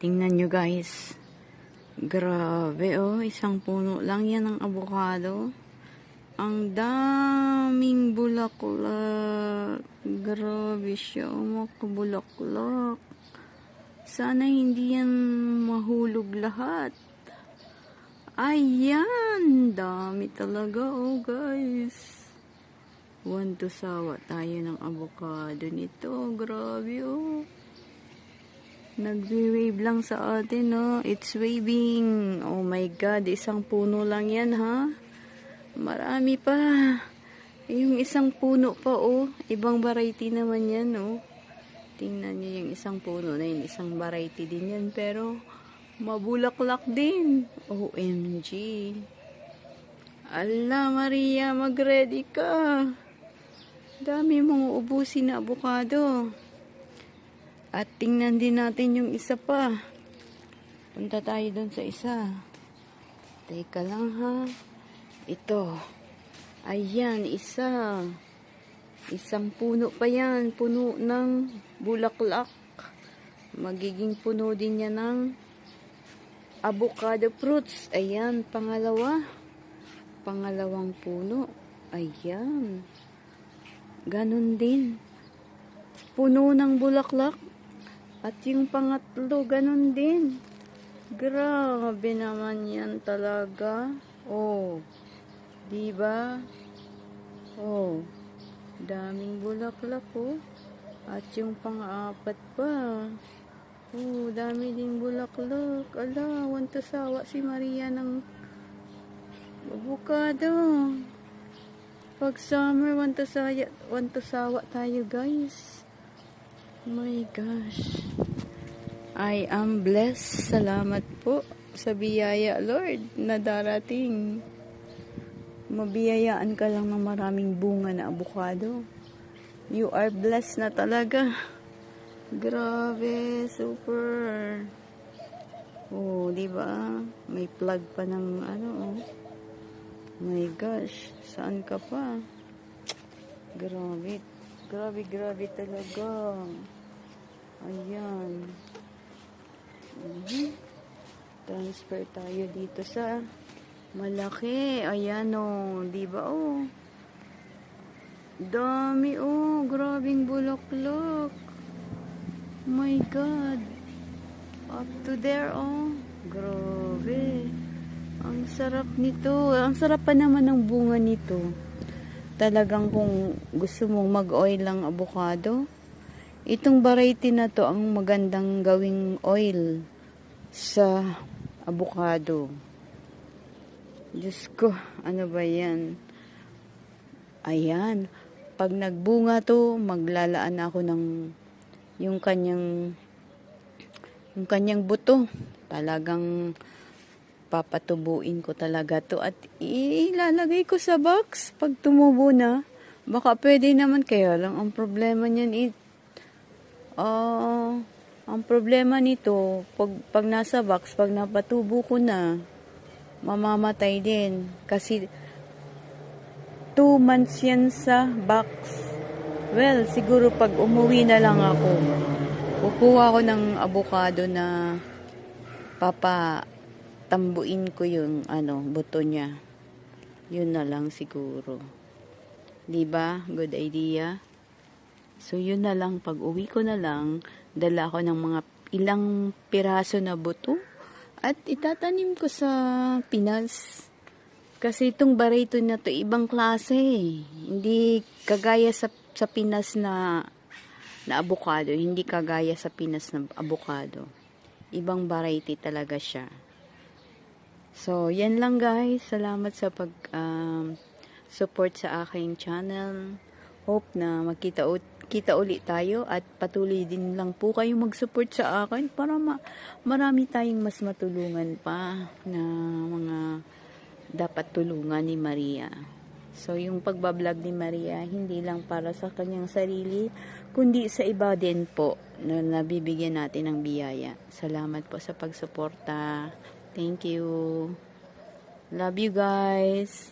Tingnan nyo guys. Grabe oh, isang puno lang yan ng avocado. Ang daming bulaklak. Grabe siya, makabulaklak. Sana hindi yan mahulog lahat. Ayan, dami talaga oh guys. Want to sawa tayo ng avocado nito. Grabe oh. Nagwi-wave lang sa atin, no? It's waving. Oh my God, isang puno lang yan, ha? Marami pa. Yung isang puno pa, oh. Ibang variety naman yan, oh. Tingnan nyo yung isang puno na yun. Isang variety din yan, pero mabulaklak din. OMG. Ala, Maria, mag-ready ka. Dami mong ubusin na avocado. At tingnan din natin yung isa pa. Punta tayo doon sa isa. Teka lang ha. Ito. Ayan, isa. Isang puno pa yan. Puno ng bulaklak. Magiging puno din yan ng avocado fruits. Ayan, pangalawa. Pangalawang puno. Ayan. Ganon din. Puno ng bulaklak. At yung pangatlo, ganun din. Grabe naman yan talaga. Oh, diba? Oh, daming bulaklak oh. At yung pang-apat pa. Oh, dami ding bulaklak. Ala, want to sawa si Maria ng avocado. Pag summer, want to sawa tayo guys. My gosh. I am blessed. Salamat po sa biyaya, Lord, na darating. Mabiyayaan ka lang ng maraming bunga na avocado. You are blessed na talaga. Grabe, super. Oh, di ba? May plug pa ng ano, oh. My gosh, saan ka pa? Grabe. Grabe talaga. Ayan. Transfer tayo dito sa malaki. Ayan o. Diba o? Dami o. Grabing bulaklak. My God. Up to there o. Grabe. Ang sarap nito. Ang sarap pa naman ng bunga nito. Talagang kung gusto mong mag-oil lang avocado, itong variety na to ang magandang gawing oil sa avocado. Diyos ko, ano ba yan? Ayan, pag nagbunga to, maglalaan ako ng yung kanyang buto. Talagang papatubuin ko talaga to at ilalagay ko sa box pag tumubo na. Baka pwede naman, kaya lang ang problema niyan ang problema nito pag nasa box, pag napatubo ko na, mamamatay din kasi 2 months yan sa box. Well, siguro pag umuwi na lang ako, kukuha ko ng avocado na tambuin ko yung buto niya. Yun na lang siguro. 'Di ba? Good idea. So yun na lang, pag uwi ko na lang, dala ko ng mga ilang piraso na buto at itatanim ko sa Pinas. Kasi itong barito na to ibang klase. Hindi kagaya sa Pinas na avocado, hindi kagaya sa Pinas na avocado. Ibang variety talaga siya. So, yan lang guys. Salamat sa support sa aking channel. Hope na kita ulit tayo at patuloy din lang po kayong mag-support sa akin para marami tayong mas matulungan pa na mga dapat tulungan ni Maria. So, yung pagbablog ni Maria, hindi lang para sa kanyang sarili, kundi sa iba din po na nabibigyan natin ng biyaya. Salamat po sa pagsuporta. Thank you. Love you guys.